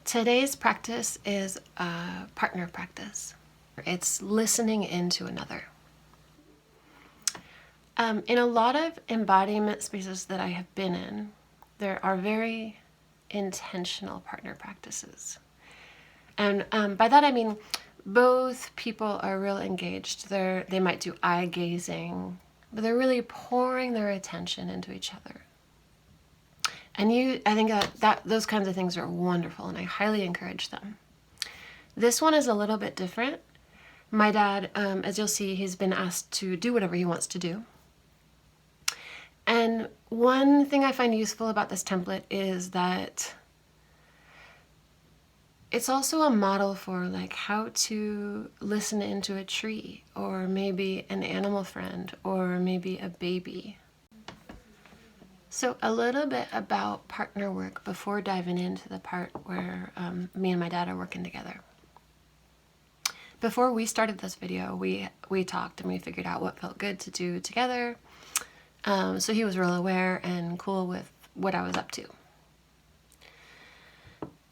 Today's practice is a partner practice. It's listening into another. In a lot of embodiment spaces that I have been in, there are very intentional partner practices. And by that I mean both people are real engaged. They might do eye gazing, but they're really pouring their attention into each other. And I think that those kinds of things are wonderful, and I highly encourage them. This one is a little bit different. My dad, as you'll see, he's been asked to do whatever he wants to do. And one thing I find useful about this template is that it's also a model for like how to listen into a tree, or maybe an animal friend, or maybe a baby. So a little bit about partner work before diving into the part where me and my dad are working together. Before we started this video, we talked and we figured out what felt good to do together. So he was real aware and cool with what I was up to.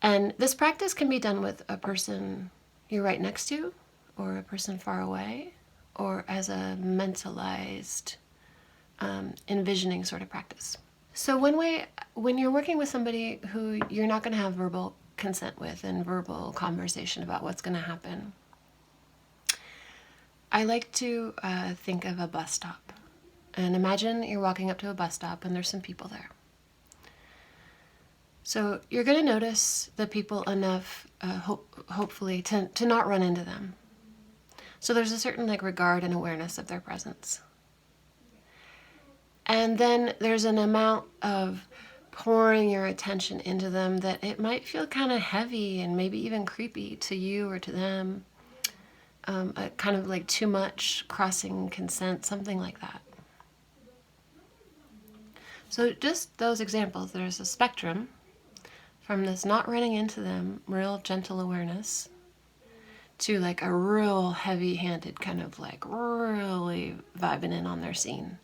And this practice can be done with a person you're right next to, or a person far away, or as a mentalized, envisioning sort of practice. So when you're working with somebody who you're not going to have verbal consent with and verbal conversation about what's going to happen, I like to think of a bus stop. And imagine you're walking up to a bus stop and there's some people there. So you're going to notice the people enough, hopefully, to not run into them. So there's a certain regard and awareness of their presence. And then there's an amount of pouring your attention into them that it might feel kind of heavy and maybe even creepy to you or to them. Kind of like too much, crossing consent, something like that. So just those examples, there's a spectrum from this not running into them, real gentle awareness, to like a real heavy-handed kind of really vibing in on their scene.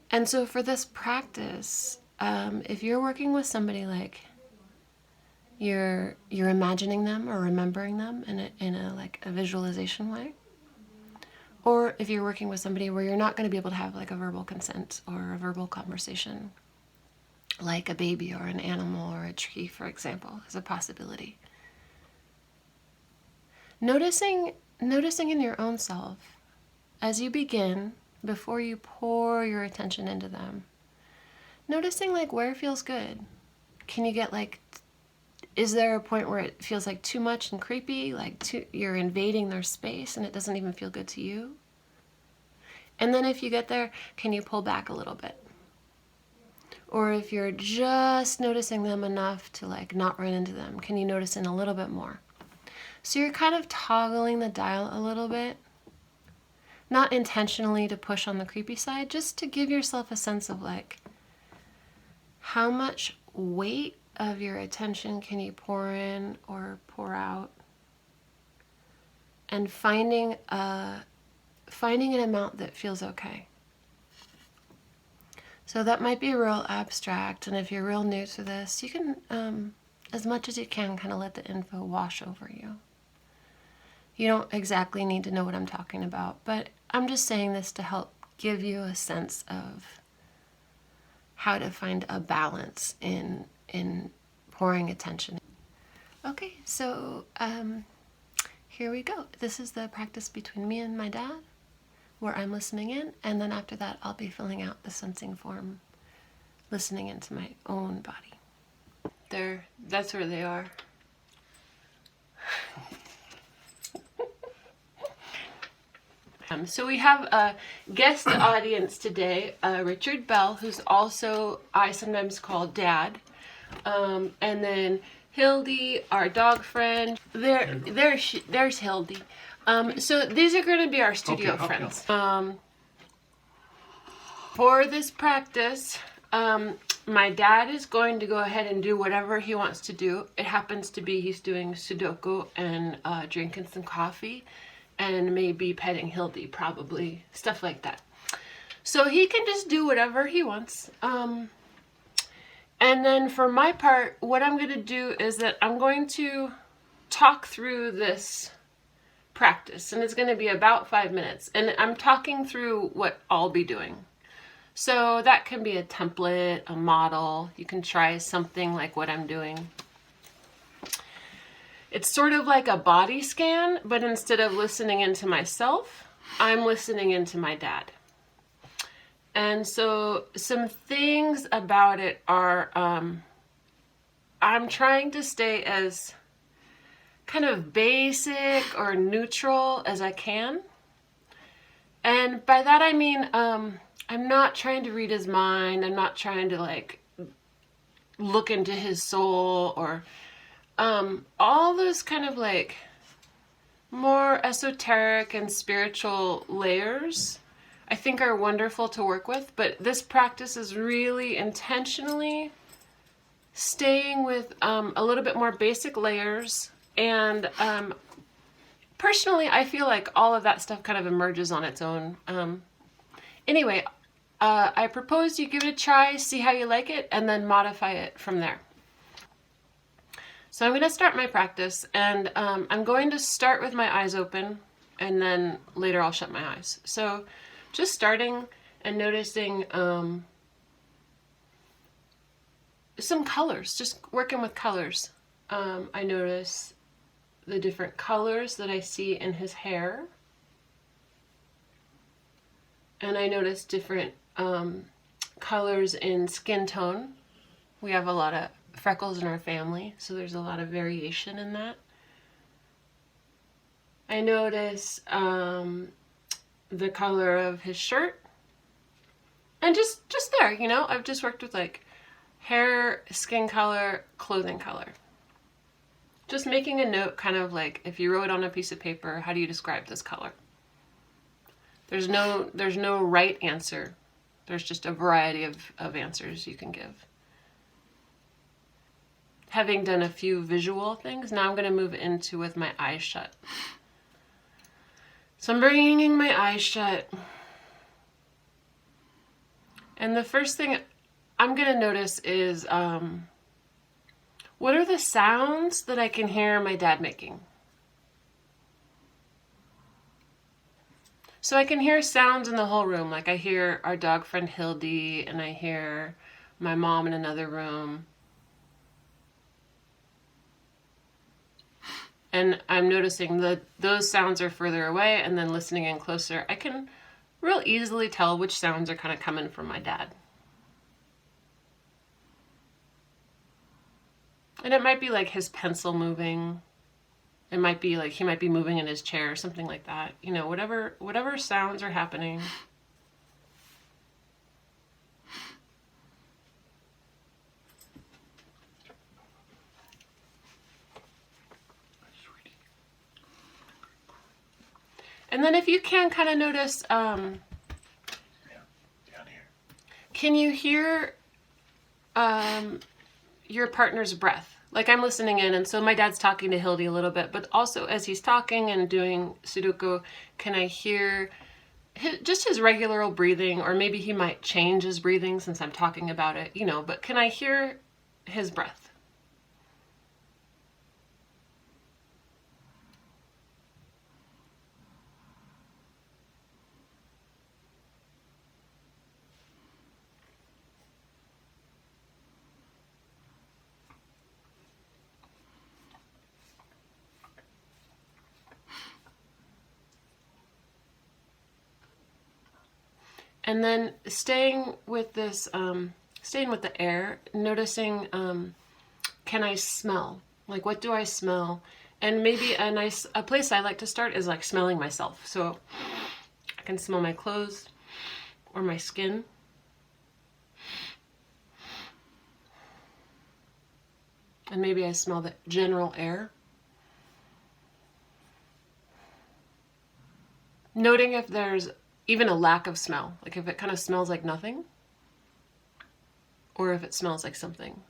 And so for this practice, if you're working with somebody you're imagining them or remembering them in a visualization way, or if you're working with somebody where you're not going to be able to have a verbal consent or a verbal conversation, like a baby or an animal or a tree, for example, is a possibility. Noticing in your own self as you begin, before you pour your attention into them, noticing where it feels good. Can you get is there a point where it feels too much and creepy, you're invading their space and it doesn't even feel good to you? And then if you get there, can you pull back a little bit? Or if you're just noticing them enough to not run into them, can you notice in a little bit more? So you're kind of toggling the dial a little bit, not intentionally to push on the creepy side, just to give yourself a sense of how much weight of your attention can you pour in or pour out, and finding an amount that feels okay. So that might be real abstract, and if you're real new to this, you can, as much as you can, kind of let the info wash over you. You don't exactly need to know what I'm talking about, but I'm just saying this to help give you a sense of how to find a balance in pouring attention. Okay, so here we go. This is the practice between me and my dad, where I'm listening in, and then after that I'll be filling out the sensing form, listening into my own body. That's where they are. So we have a guest audience today, Richard Bell, who's also I sometimes call Dad, and then Hildy, our dog friend. There's Hildy. So these are going to be our studio friends. For this practice, my dad is going to go ahead and do whatever he wants to do. It happens to be he's doing sudoku and drinking some coffee, and maybe petting Hildy, probably, stuff like that. So he can just do whatever he wants. And then for my part, what I'm going to do is that I'm going to talk through this practice, and it's going to be about 5 minutes. And I'm talking through what I'll be doing. So that can be a template, a model. You can try something like what I'm doing. It's sort of like a body scan, but instead of listening into myself, I'm listening into my dad. And so some things about it are, I'm trying to stay as kind of basic or neutral as I can. And by that I mean, I'm not trying to read his mind. I'm not trying to like look into his soul or all those kind of like more esoteric and spiritual layers I think are wonderful to work with, but this practice is really intentionally staying with a little bit more basic layers. And personally, I feel like all of that stuff kind of emerges on its own. Anyway, I propose you give it a try, see how you like it, and then modify it from there. So I'm going to start my practice, and I'm going to start with my eyes open, and then later I'll shut my eyes. So just starting and noticing some colors, just working with colors. I notice the different colors that I see in his hair. And I notice different colors in skin tone. We have a lot of freckles in our family, so there's a lot of variation in that. I notice the color of his shirt. And just there, you know, I've just worked with like hair, skin color, clothing color. Just making a note, kind of like if you wrote on a piece of paper, how do you describe this color? There's no right answer. There's just a variety of answers you can give. Having done a few visual things, now I'm going to move into with my eyes shut. So I'm bringing my eyes shut. And the first thing I'm going to notice is what are the sounds that I can hear my dad making? So I can hear sounds in the whole room. Like I hear our dog friend Hildy, and I hear my mom in another room. And I'm noticing that those sounds are further away, and then listening in closer, I can real easily tell which sounds are kind of coming from my dad. And it might be like his pencil moving. It might be like he might be moving in his chair or something like that. You know, whatever sounds are happening. And then if you can kind of notice, down here. Can you hear your partner's breath? Like I'm listening in, and so my dad's talking to Hildy a little bit, but also as he's talking and doing sudoku, can I hear just his regular old breathing, or maybe he might change his breathing since I'm talking about it, you know, but can I hear his breath? And then staying with this, staying with the air, noticing, can I smell? Like, what do I smell? And maybe a place I like to start is like smelling myself. So I can smell my clothes or my skin. And maybe I smell the general air. Noting if there's even a lack of smell, like if it kind of smells like nothing, or if it smells like something.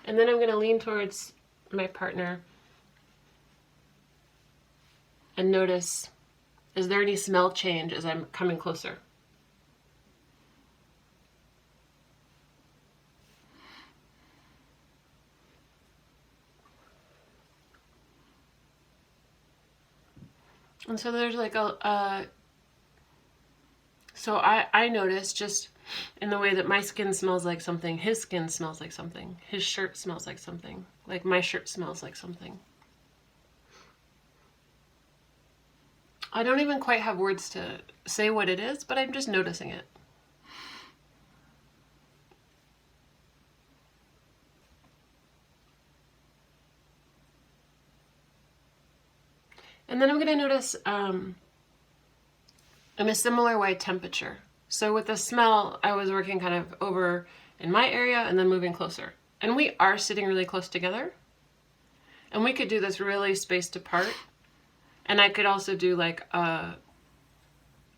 And then I'm going to lean towards my partner and notice, is there any smell change as I'm coming closer? And so there's like so I noticed just in the way that my skin smells like something, his skin smells like something, his shirt smells like something, like my shirt smells like something. I don't even quite have words to say what it is, but I'm just noticing it. And then I'm going to notice, in a similar way, temperature. So with the smell, I was working kind of over in my area and then moving closer. And we are sitting really close together. And we could do this really spaced apart. And I could also do like a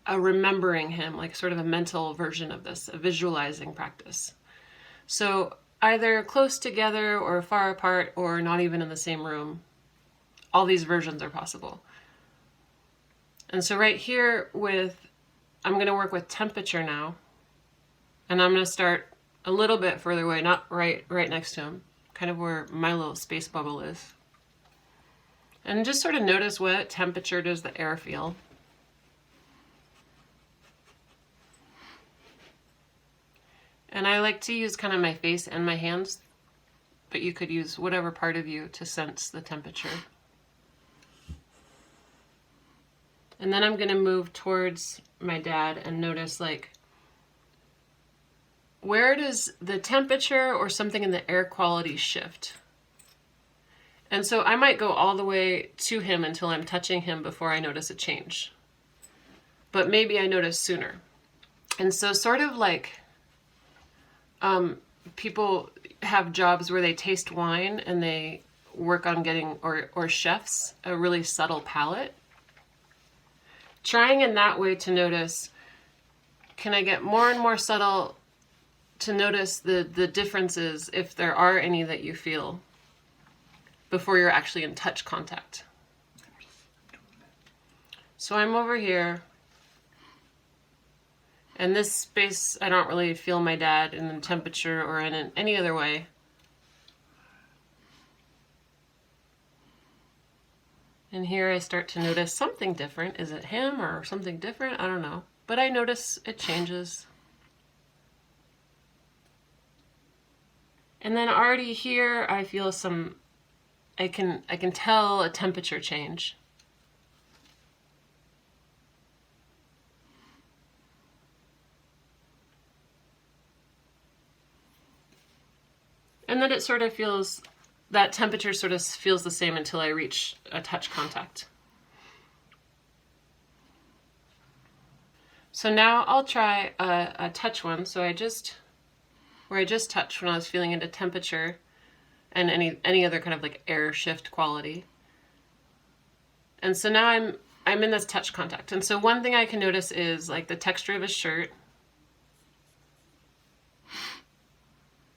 remembering him, like sort of a mental version of this, a visualizing practice. So either close together or far apart or not even in the same room. All these versions are possible. And so right here I'm going to work with temperature now. And I'm going to start a little bit further away, not right next to him, kind of where my little space bubble is. And just sort of notice what temperature does the air feel. And I like to use kind of my face and my hands, but you could use whatever part of you to sense the temperature. And then I'm going to move towards my dad and notice, like, where does the temperature or something in the air quality shift? And so I might go all the way to him until I'm touching him before I notice a change. But maybe I notice sooner. And so sort of like people have jobs where they taste wine and they work on getting, or chefs, a really subtle palate. Trying in that way to notice, can I get more and more subtle to notice the differences, if there are any that you feel, before you're actually in touch contact. So I'm over here, and this space, I don't really feel my dad in the temperature or in any other way. And here I start to notice something different. Is it him or something different? I don't know. But I notice it changes. And then already here I feel I can tell a temperature change. And then it sort of feels, that temperature sort of feels the same until I reach a touch contact. So now I'll try a touch one. So where I just touched when I was feeling into temperature and any other kind of like air shift quality. And so now I'm in this touch contact. And so one thing I can notice is like the texture of his shirt.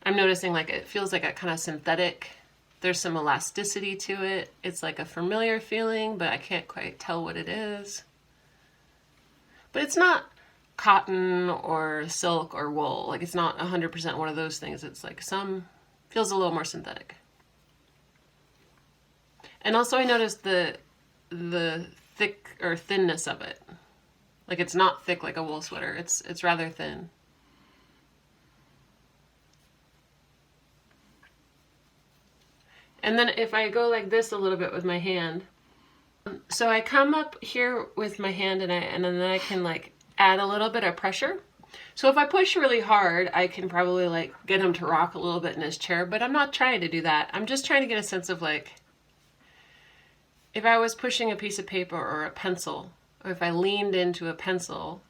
I'm noticing like it feels like a kind of synthetic. There's some elasticity to it. It's like a familiar feeling, but I can't quite tell what it is. But it's not cotton or silk or wool. Like it's not 100% one of those things. It's like feels a little more synthetic. And also I noticed the thick or thinness of it. Like it's not thick like a wool sweater. It's rather thin. And then if I go like this a little bit with my hand, so I come up here with my hand and then I can like add a little bit of pressure. So if I push really hard, I can probably like get him to rock a little bit in his chair, but I'm not trying to do that. I'm just trying to get a sense of like, if I was pushing a piece of paper or a pencil, or if I leaned into a pencil,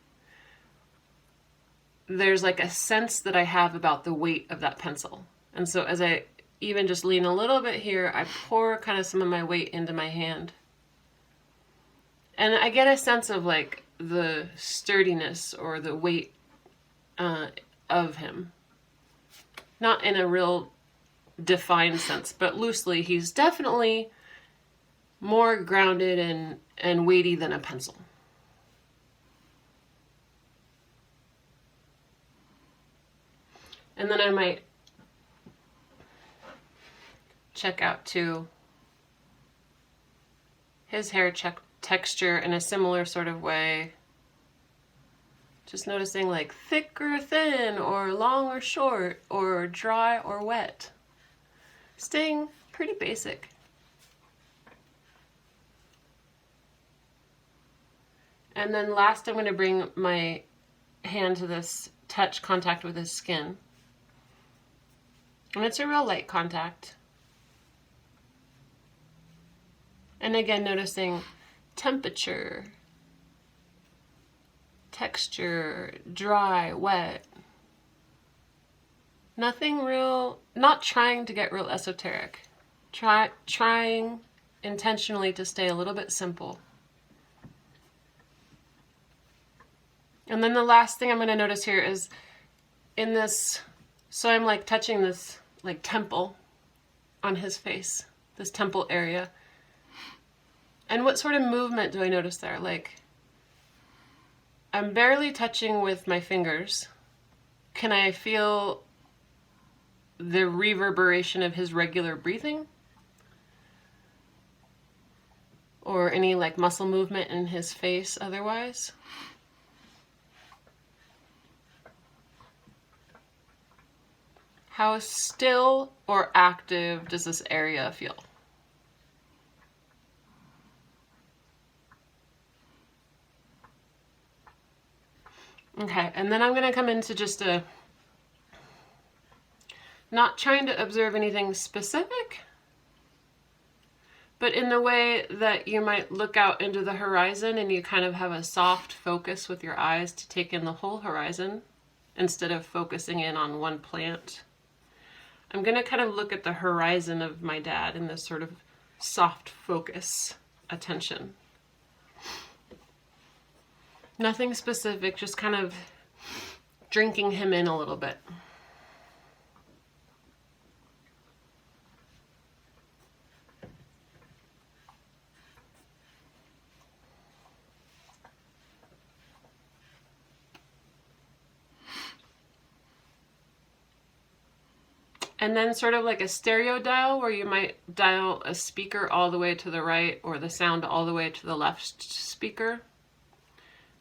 there's like a sense that I have about the weight of that pencil. And so as I even just lean a little bit here, I pour kind of some of my weight into my hand. And I get a sense of like the sturdiness or the weight of him. Not in a real defined sense, but loosely, he's definitely more grounded and weighty than a pencil. And then I might check out too his hair texture in a similar sort of way. Just noticing like thick or thin, or long or short, or dry or wet. Staying pretty basic. And then last, I'm going to bring my hand to this touch contact with his skin. And it's a real light contact. And again, noticing temperature, texture, dry, wet. Nothing real, not trying to get real esoteric. Trying intentionally to stay a little bit simple. And then the last thing I'm going to notice here is in this, so I'm like touching this like temple on his face, this temple area. And what sort of movement do I notice there? Like, I'm barely touching with my fingers. Can I feel the reverberation of his regular breathing? Or any like muscle movement in his face otherwise? How still or active does this area feel? Okay, and then I'm going to come into just not trying to observe anything specific, but in the way that you might look out into the horizon and you kind of have a soft focus with your eyes to take in the whole horizon instead of focusing in on one plant. I'm going to kind of look at the horizon of my dad in this sort of soft focus attention. Nothing specific, just kind of drinking him in a little bit. And then sort of like a stereo dial where you might dial a speaker all the way to the right or the sound all the way to the left speaker.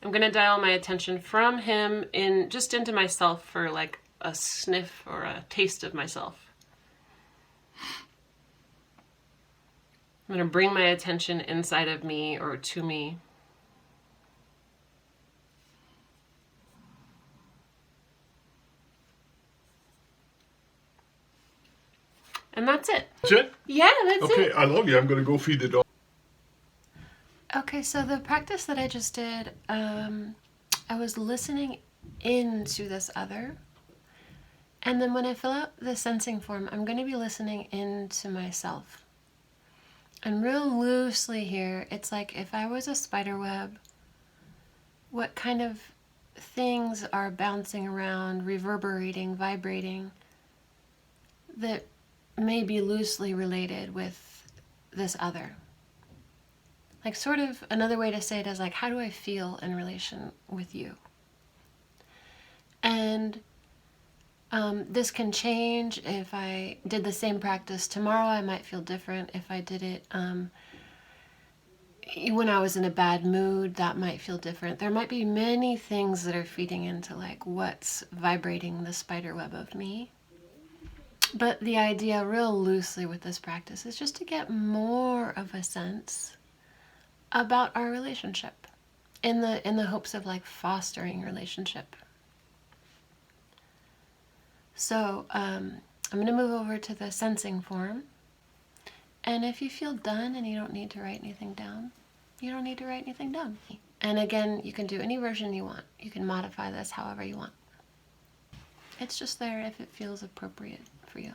I'm going to dial my attention from him in just into myself for like a sniff or a taste of myself. I'm going to bring my attention inside of me or to me. And that's it. That's it? Yeah, that's it. Okay, I love you. I'm going to go feed the dog. Okay, so the practice that I just did, I was listening into this other. And then when I fill out the sensing form, I'm going to be listening into myself. And real loosely here, it's like if I was a spider web, what kind of things are bouncing around, reverberating, vibrating, that may be loosely related with this other. Like sort of another way to say it is like, how do I feel in relation with you? And this can change. If I did the same practice tomorrow, I might feel different. If I did it when I was in a bad mood, that might feel different. There might be many things that are feeding into like what's vibrating the spider web of me. But the idea real loosely with this practice is just to get more of a sense about our relationship in the hopes of like fostering relationship. So I'm going to move over to the sensing form. And if you feel done and you don't need to write anything down, you don't need to write anything down. And again, you can do any version you want. You can modify this however you want. It's just there if it feels appropriate for you.